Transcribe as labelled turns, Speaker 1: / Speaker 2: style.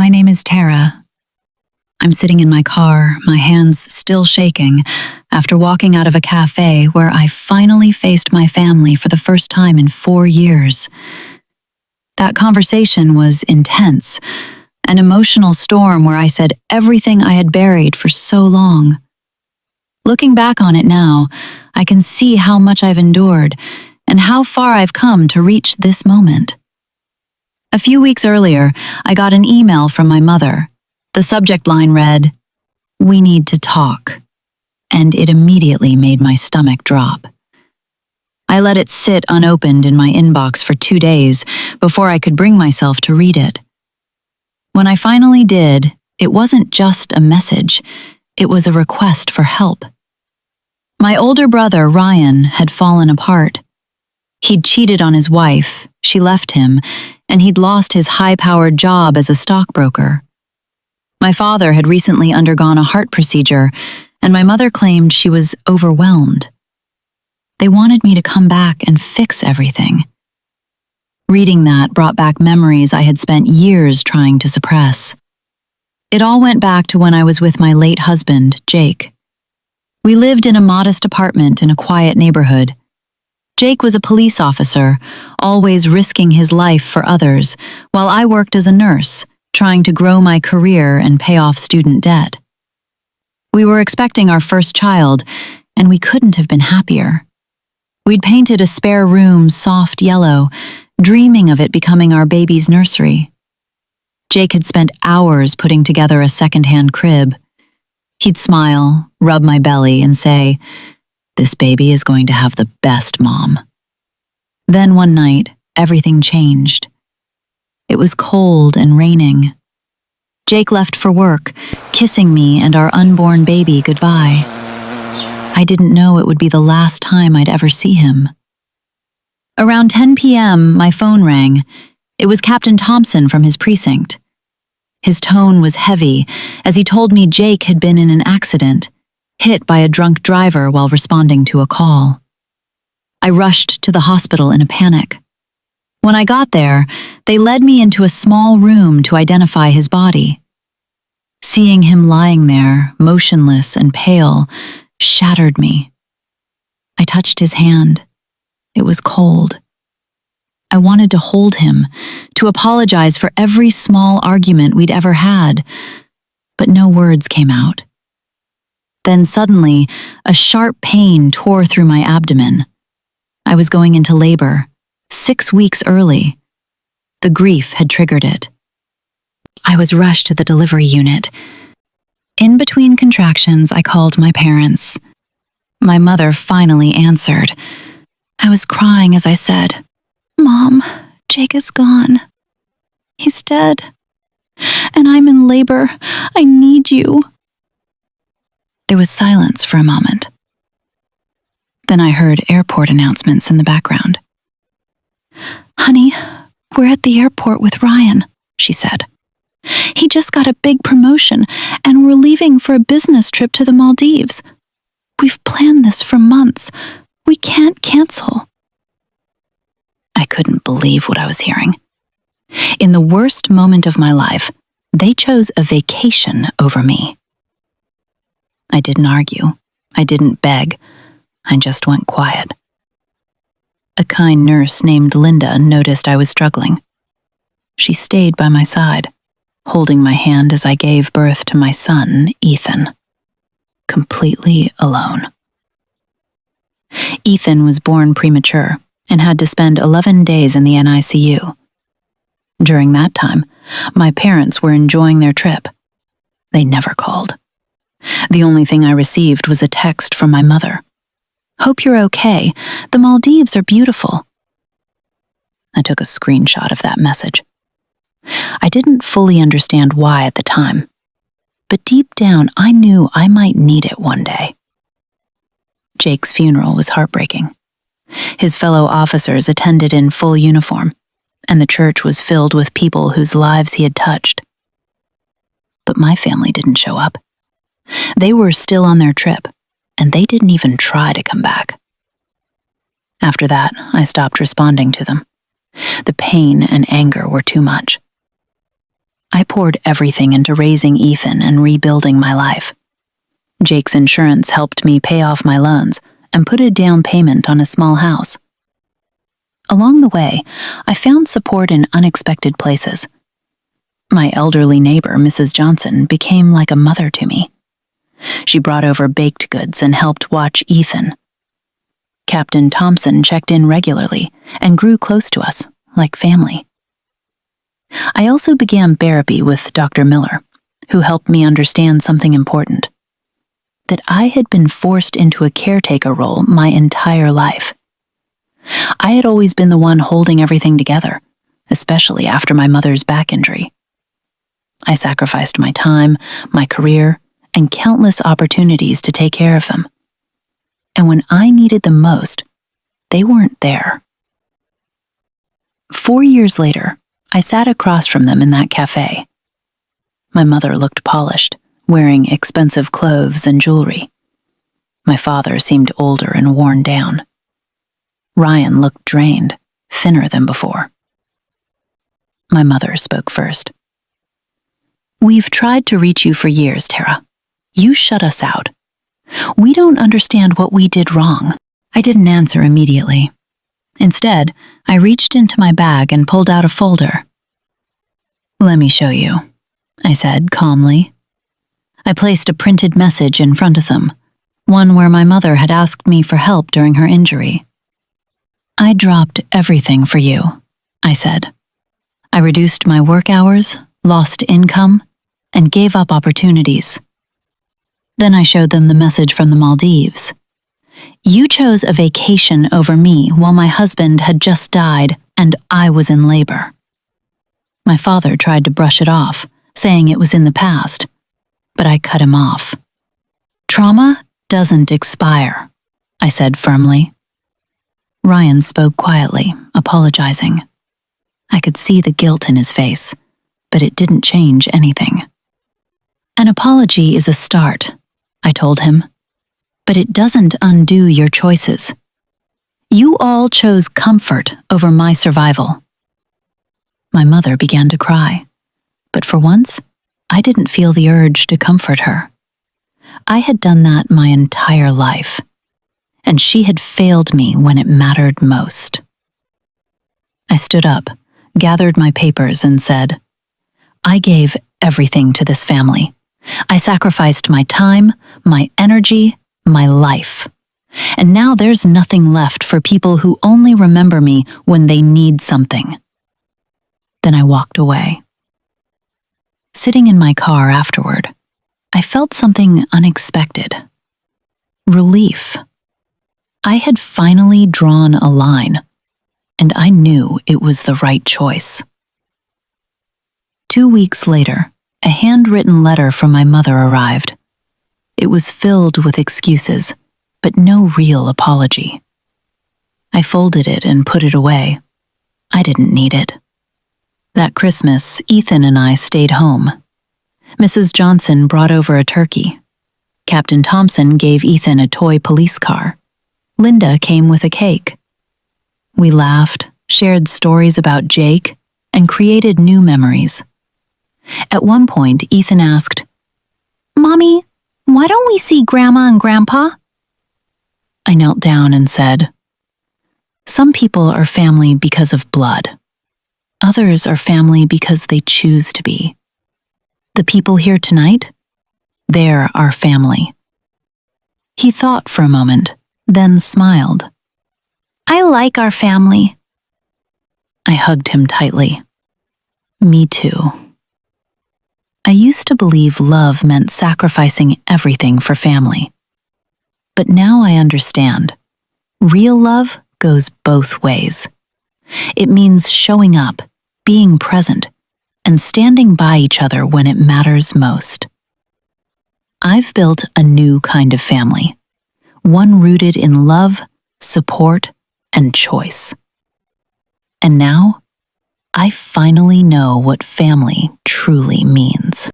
Speaker 1: My name is Terra. I'm sitting in my car, my hands still shaking, after walking out of a cafe where I finally faced my family for the first time in 4 years. That conversation was intense, an emotional storm where I said everything I had buried for so long. Looking back on it now, I can see how much I've endured and how far I've come to reach this moment. A few weeks earlier, I got an email from my mother. The subject line read, "We need to talk," and it immediately made my stomach drop. I let it sit unopened in my inbox for 2 days before I could bring myself to read it. When I finally did, it wasn't just a message, it was a request for help. My older brother, Ryan, had fallen apart. He'd cheated on his wife, she left him, and he'd lost his high-powered job as a stockbroker. My father had recently undergone a heart procedure, and my mother claimed she was overwhelmed. They wanted me to come back and fix everything. Reading that brought back memories I had spent years trying to suppress. It all went back to when I was with my late husband, Jake. We lived in a modest apartment in a quiet neighborhood. Jake was a police officer, always risking his life for others, while I worked as a nurse, trying to grow my career and pay off student debt. We were expecting our first child, and we couldn't have been happier. We'd painted a spare room soft yellow, dreaming of it becoming our baby's nursery. Jake had spent hours putting together a second-hand crib. He'd smile, rub my belly, and say, "This baby is going to have the best mom." Then one night, everything changed. It was cold and raining. Jake left for work, kissing me and our unborn baby goodbye. I didn't know it would be the last time I'd ever see him. Around 10 p.m., my phone rang. It was Captain Thompson from his precinct. His tone was heavy as he told me Jake had been in an accident, hit by a drunk driver while responding to a call. I rushed to the hospital in a panic. When I got there, they led me into a small room to identify his body. Seeing him lying there, motionless and pale, shattered me. I touched his hand. It was cold. I wanted to hold him, to apologize for every small argument we'd ever had, but no words came out. Then suddenly, a sharp pain tore through my abdomen. I was going into labor, 6 weeks early. The grief had triggered it. I was rushed to the delivery unit. In between contractions, I called my parents. My mother finally answered. I was crying as I said, "Mom, Jake is gone. He's dead. And I'm in labor. I need you." There was silence for a moment. Then I heard airport announcements in the background. "Honey, we're at the airport with Ryan," she said. "He just got a big promotion, and we're leaving for a business trip to the Maldives. We've planned this for months. We can't cancel." I couldn't believe what I was hearing. In the worst moment of my life, they chose a vacation over me. I didn't argue. I didn't beg. I just went quiet. A kind nurse named Linda noticed I was struggling. She stayed by my side, holding my hand as I gave birth to my son, Ethan, completely alone. Ethan was born premature and had to spend 11 days in the NICU. During that time, my parents were enjoying their trip. They never called. The only thing I received was a text from my mother. "Hope you're okay. The Maldives are beautiful." I took a screenshot of that message. I didn't fully understand why at the time, but deep down I knew I might need it one day. Jake's funeral was heartbreaking. His fellow officers attended in full uniform, and the church was filled with people whose lives he had touched. But my family didn't show up. They were still on their trip, and they didn't even try to come back. After that, I stopped responding to them. The pain and anger were too much. I poured everything into raising Ethan and rebuilding my life. Jake's insurance helped me pay off my loans and put a down payment on a small house. Along the way, I found support in unexpected places. My elderly neighbor, Mrs. Johnson, became like a mother to me. She brought over baked goods and helped watch Ethan. Captain Thompson checked in regularly and grew close to us, like family. I also began therapy with Dr. Miller, who helped me understand something important: that I had been forced into a caretaker role my entire life. I had always been the one holding everything together, especially after my mother's back injury. I sacrificed my time, my career, and countless opportunities to take care of them. And when I needed them most, they weren't there. 4 years later, I sat across from them in that cafe. My mother looked polished, wearing expensive clothes and jewelry. My father seemed older and worn down. Ryan looked drained, thinner than before. My mother spoke first. "We've tried to reach you for years, Terra. You shut us out. We don't understand what we did wrong." I didn't answer immediately. Instead, I reached into my bag and pulled out a folder. "Let me show you," I said calmly. I placed a printed message in front of them, one where my mother had asked me for help during her injury. "I dropped everything for you," I said. "I reduced my work hours, lost income, and gave up opportunities." Then I showed them the message from the Maldives. "You chose a vacation over me while my husband had just died and I was in labor." My father tried to brush it off, saying it was in the past, but I cut him off. "Trauma doesn't expire," I said firmly. Ryan spoke quietly, apologizing. I could see the guilt in his face, but it didn't change anything. "An apology is a start," I told him, "but it doesn't undo your choices. You all chose comfort over my survival." My mother began to cry, but for once, I didn't feel the urge to comfort her. I had done that my entire life, and she had failed me when it mattered most. I stood up, gathered my papers, and said, "I gave everything to this family. I sacrificed my time, my energy, my life. And now there's nothing left for people who only remember me when they need something." Then I walked away. Sitting in my car afterward, I felt something unexpected. Relief. I had finally drawn a line, and I knew it was the right choice. 2 weeks later, a handwritten letter from my mother arrived. It was filled with excuses, but no real apology. I folded it and put it away. I didn't need it. That Christmas, Ethan and I stayed home. Mrs. Johnson brought over a turkey. Captain Thompson gave Ethan a toy police car. Linda came with a cake. We laughed, shared stories about Jake, and created new memories. At one point, Ethan asked, "Mommy, why don't we see Grandma and Grandpa?" I knelt down and said, "Some people are family because of blood. Others are family because they choose to be. The people here tonight, they're our family." He thought for a moment, then smiled. "I like our family." I hugged him tightly. Me too. I used to believe love meant sacrificing everything for family. But now I understand. Real love goes both ways. It means showing up, being present, and standing by each other when it matters most. I've built a new kind of family, one rooted in love, support, and choice. And now, I finally know what family truly means.